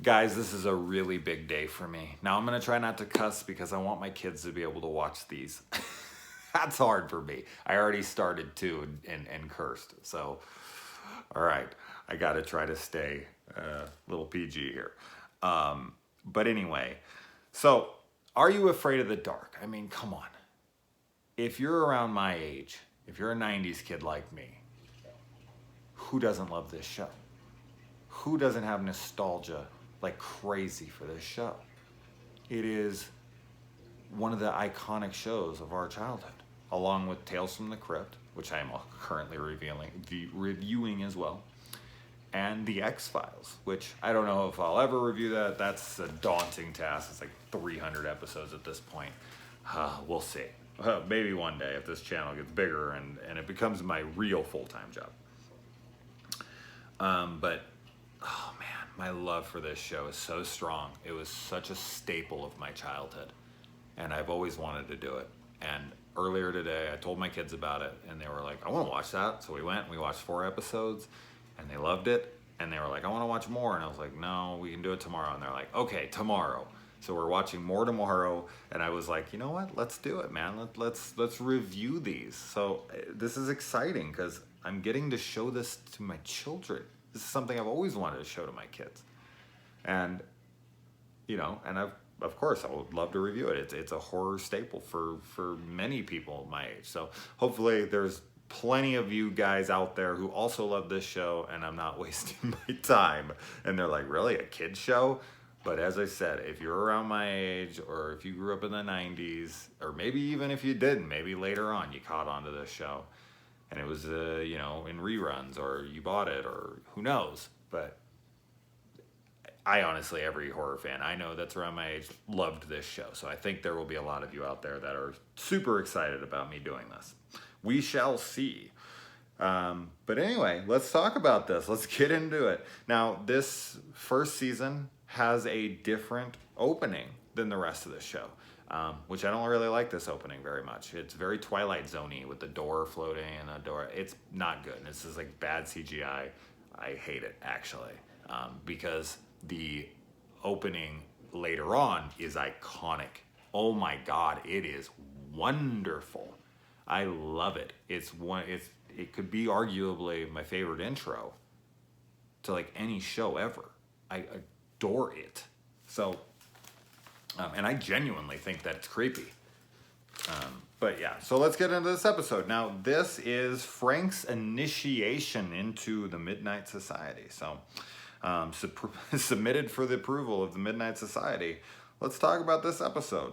Guys, this is a really big day for me. Now I'm gonna try not to cuss because I want my kids to be able to watch these. That's hard for me. I already started to and cursed. So, all right, I gotta try to stay a little PG here. But anyway, so are you afraid of the dark? I mean, come on. If you're around my age, if you're a 90s kid like me, who doesn't love this show? Who doesn't have nostalgia like crazy for this show? It is one of the iconic shows of our childhood, along with Tales from the Crypt, which I am currently reviewing as well, and The X-Files, which I don't know if I'll ever review that. That's a daunting task. It's like 300 episodes at this point. We'll see. Maybe one day if this channel gets bigger and it becomes my real full-time job. But, oh man, my love for this show is so strong. It was such a staple of my childhood, and I've always wanted to do it. And earlier today, I told my kids about it, and they were like, I want to watch that. So we went and we watched 4 episodes, and they loved it. And they were like, I want to watch more. And I was like, no, we can do it tomorrow. And they're like, okay, tomorrow. So we're watching more tomorrow. And I was like, you know what? Let's do it, man. Let's review these. So this is exciting because I'm getting to show this to my children. This is something I've always wanted to show to my kids. And, you know, and of course, I would love to review it. It's a horror staple for many people my age. So hopefully there's plenty of you guys out there who also love this show, and I'm not wasting my time. And they're like, really, a kid's show? But as I said, if you're around my age, or if you grew up in the 90s, or maybe even if you didn't, maybe later on you caught on to this show, and it was, you know, in reruns, or you bought it, or who knows. But I honestly, every horror fan I know that's around my age loved this show. So I think there will be a lot of you out there that are super excited about me doing this. We shall see. But anyway, let's talk about this. Let's get into it. Now, this first season has a different opening than the rest of the show, which I don't really like this opening very much. It's very Twilight Zone-y with the door floating and the door. It's not good. This is like bad CGI. I hate it, actually, because the opening later on is iconic. Oh my God, it is wonderful. I love it. It could be arguably my favorite intro to like any show ever. I adore it. So, and I genuinely think that it's creepy. But yeah, so let's get into this episode. Now, this is Frank's initiation into the Midnight Society. So, submitted for the approval of the Midnight Society. Let's talk about this episode.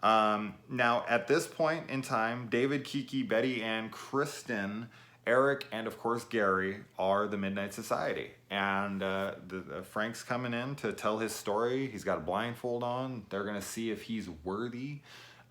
Now, at this point in time, David, Kiki, Betty, and Kristen, Eric, and of course Gary are the Midnight Society. And Frank's coming in to tell his story. He's got a blindfold on. They're going to see if he's worthy.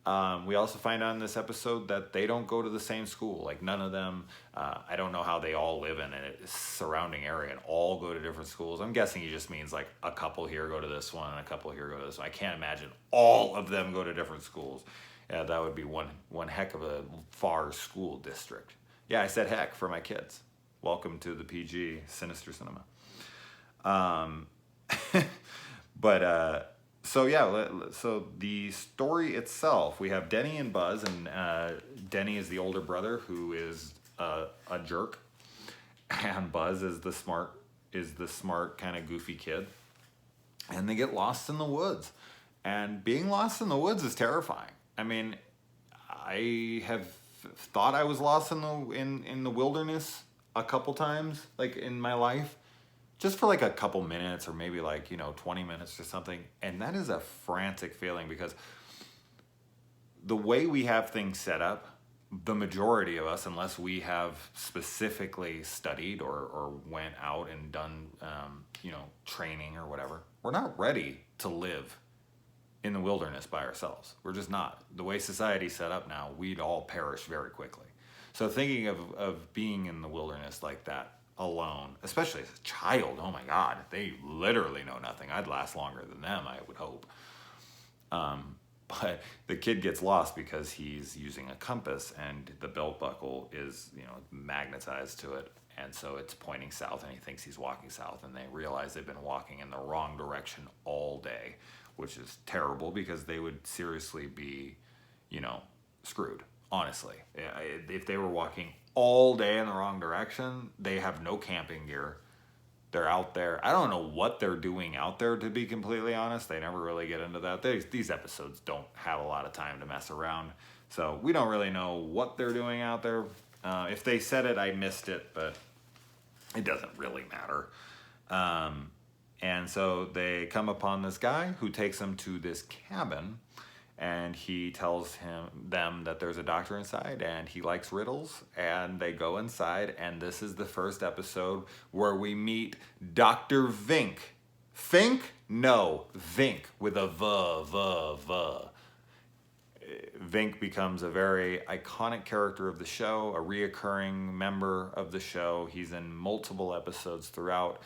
We also find out in this episode that they don't go to the same school. Like, none of them, I don't know how they all live in a surrounding area and all go to different schools. I'm guessing he just means like a couple here go to this one and a couple here go to this one. I can't imagine all of them go to different schools. Yeah, that would be one heck of a far school district. Yeah, I said heck for my kids. Welcome to the PG Sinister Cinema. So yeah, so the story itself, we have Denny and Buzz, and Denny is the older brother who is a jerk, and Buzz is the smart kind of goofy kid, and they get lost in the woods, and being lost in the woods is terrifying. I mean, I have thought I was lost in the wilderness a couple times, like in my life. Just for like a couple minutes, or maybe like, 20 minutes or something. And that is a frantic feeling, because the way we have things set up, the majority of us, unless we have specifically studied or went out and done, training or whatever, we're not ready to live in the wilderness by ourselves. We're just not. The way society's set up now, we'd all perish very quickly. So thinking of being in the wilderness like that, alone, especially as a child, oh my God, they literally know nothing. I'd last longer than them, I would hope. but the kid gets lost because he's using a compass and the belt buckle is, magnetized to it. And so it's pointing south and he thinks he's walking south, and they realize they've been walking in the wrong direction all day, which is terrible because they would seriously be, screwed, honestly. If they were walking all day in the wrong direction, they have no camping gear. They're out there. I don't know what they're doing out there, to be completely honest. They never really get into that. These episodes don't have a lot of time to mess around. So we don't really know what they're doing out there. If they said it, I missed it, but it doesn't really matter. And so they come upon this guy who takes them to this cabin, and he tells them that there's a doctor inside and he likes riddles, and they go inside, and this is the first episode where we meet Dr. Vink. Fink? No, Vink with a V. Vink becomes a very iconic character of the show, a reoccurring member of the show. He's in multiple episodes throughout,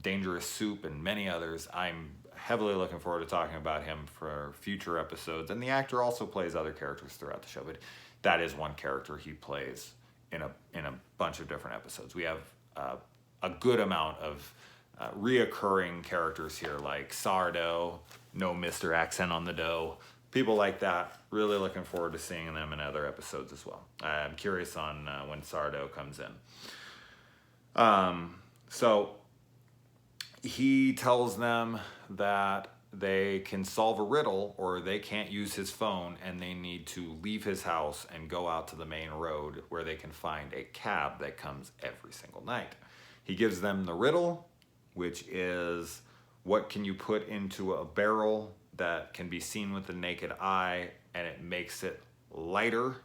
Dangerous Soup and many others. I'm heavily looking forward to talking about him for future episodes. And the actor also plays other characters throughout the show, but that is one character he plays in a bunch of different episodes. We have a good amount of reoccurring characters here, like Sardo, no Mr. Accent on the Dough, people like that. Really looking forward to seeing them in other episodes as well. I'm curious on when Sardo comes in. So he tells them that they can solve a riddle or they can't use his phone, and they need to leave his house and go out to the main road where they can find a cab that comes every single night. He gives them the riddle, which is, what can you put into a barrel that can be seen with the naked eye and it makes it lighter?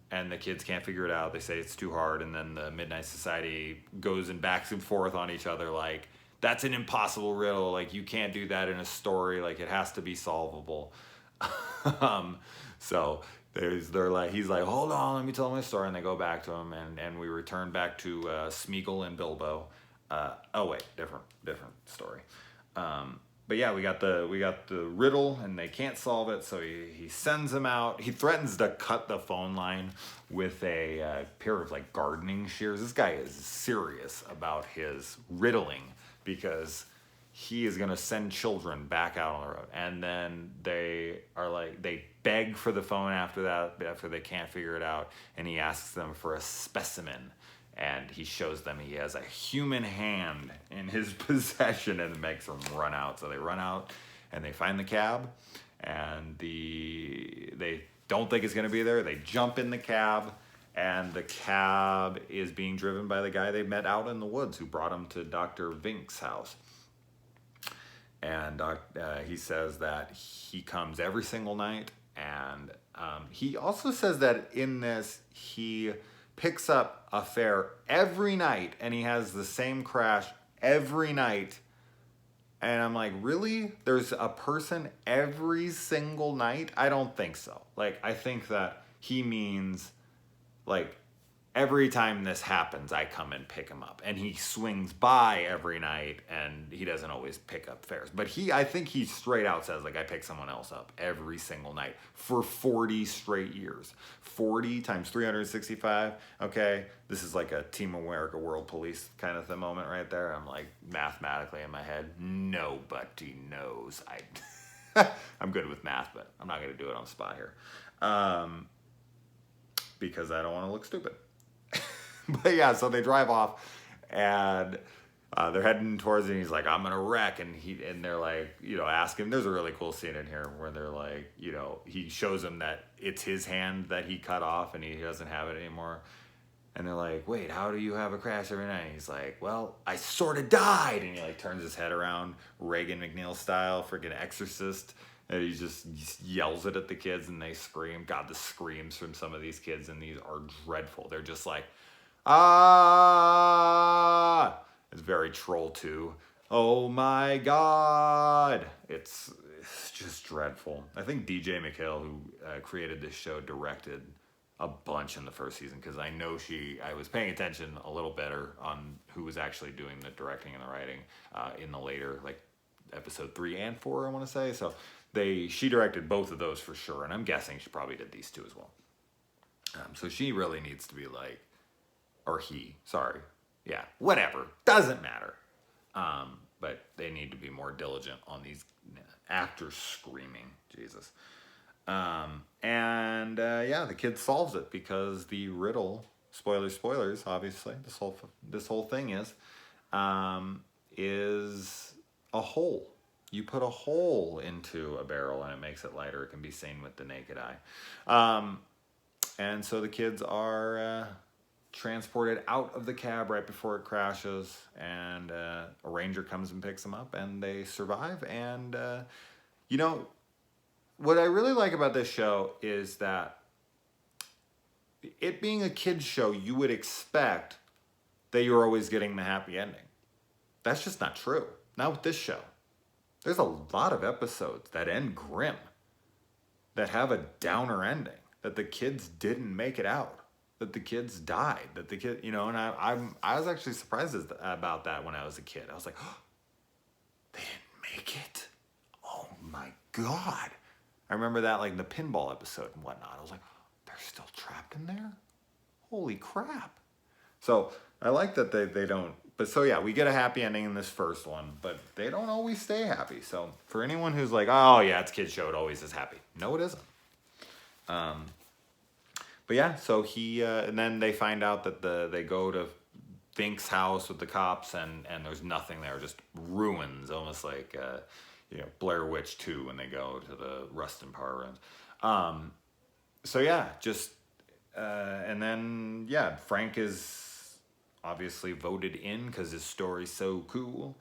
And the kids can't figure it out. They say it's too hard, and then the Midnight Society goes and backs and forth on each other like, that's an impossible riddle, like you can't do that in a story, like it has to be solvable. So he's like, hold on, let me tell my story, and they go back to him, and we return back to Smeagol and Bilbo. Different story. But yeah, we got the riddle, and they can't solve it, so he sends them out. He threatens to cut the phone line with a pair of like gardening shears. This guy is serious about his riddling, because he is going to send children back out on the road. And then they beg for the phone after that, after they can't figure it out, and he asks them for a specimen. And he shows them he has a human hand in his possession, and it makes them run out. So they run out and they find the cab, and they don't think it's going to be there. They jump in the cab, and the cab is being driven by the guy they met out in the woods who brought him to Dr. Vink's house. And he says that he comes every single night. And he also says that in this, he picks up a fare every night, and he has the same crash every night. And I'm like, really? There's a person every single night? I don't think so. Like, I think that he means, like, every time this happens, I come and pick him up. And he swings by every night, and he doesn't always pick up fares. But I think he straight out says, like, I pick someone else up every single night for 40 straight years. 40 times 365, okay? This is like a Team America World Police kind of the moment right there. I'm like, mathematically in my head, nobody knows. I'm good with math, but I'm not going to do it on the spot here. Because I don't want to look stupid. But yeah, so they drive off, and they're heading towards it, and he's like, I'm gonna wreck, and they're like, ask him. There's a really cool scene in here where they're like, he shows him that it's his hand that he cut off, and he doesn't have it anymore. And they're like, wait, how do you have a crash every night? And he's like, well, I sort of died. And he like turns his head around, Reagan McNeil style, freaking Exorcist. And he just yells it at the kids, and they scream. God, the screams from some of these kids, and these are dreadful. They're just like, ah! It's very Troll 2. Oh my God! It's just dreadful. I think DJ McHale, who created this show, directed a bunch in the first season, because I know I was paying attention a little better on who was actually doing the directing and the writing in the later, like, episode 3 and 4, I want to say. So she directed both of those for sure, and I'm guessing she probably did these two as well. So she really needs to be like, or he, sorry, yeah, whatever, doesn't matter. But they need to be more diligent on these actors screaming, Jesus. The kid solves it because the riddle, spoilers, obviously, this whole thing is a hole. You put a hole into a barrel and it makes it lighter. It can be seen with the naked eye. And so the kids are transported out of the cab right before it crashes, and a ranger comes and picks them up, and they survive. And, what I really like about this show is that it being a kid's show, you would expect that you're always getting the happy ending. That's just not true. Not with this show. There's a lot of episodes that end grim, that have a downer ending, that the kids didn't make it out, that the kids died, that the kid, and I was actually surprised about that when I was a kid. I was like, oh, they didn't make it? Oh my God. I remember that, like the pinball episode and whatnot. I was like, they're still trapped in there? Holy crap. So I like that they don't, but so yeah, we get a happy ending in this first one, but they don't always stay happy. So for anyone who's like, oh yeah, it's a kid's show, it always is happy. No, it isn't. But yeah, so and then they find out that they go to Fink's house with the cops, and there's nothing there, just ruins, almost like, Blair Witch 2 when they go to the Rustin Power ruins. So yeah, and then, Frank is obviously voted in because his story's so cool,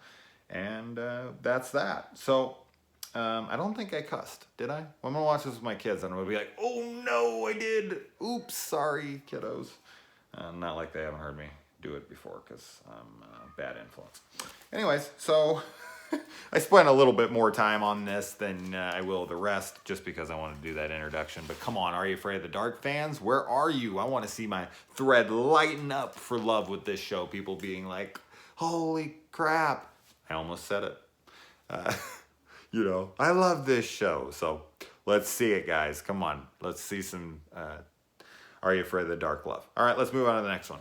and that's that. So I don't think I cussed, did I? Well, I'm gonna watch this with my kids, and I'm gonna be like, oh no, I did. Oops, sorry, kiddos. Not like they haven't heard me do it before, because I'm a bad influence. Anyways, so I spent a little bit more time on this than I will the rest, just because I want to do that introduction. But come on, Are You Afraid of the Dark fans? Where are you? I want to see my thread lighten up for love with this show. People being like, holy crap. I almost said it. I love this show. So let's see it, guys. Come on. Let's see some Are You Afraid of the Dark love. All right, let's move on to the next one.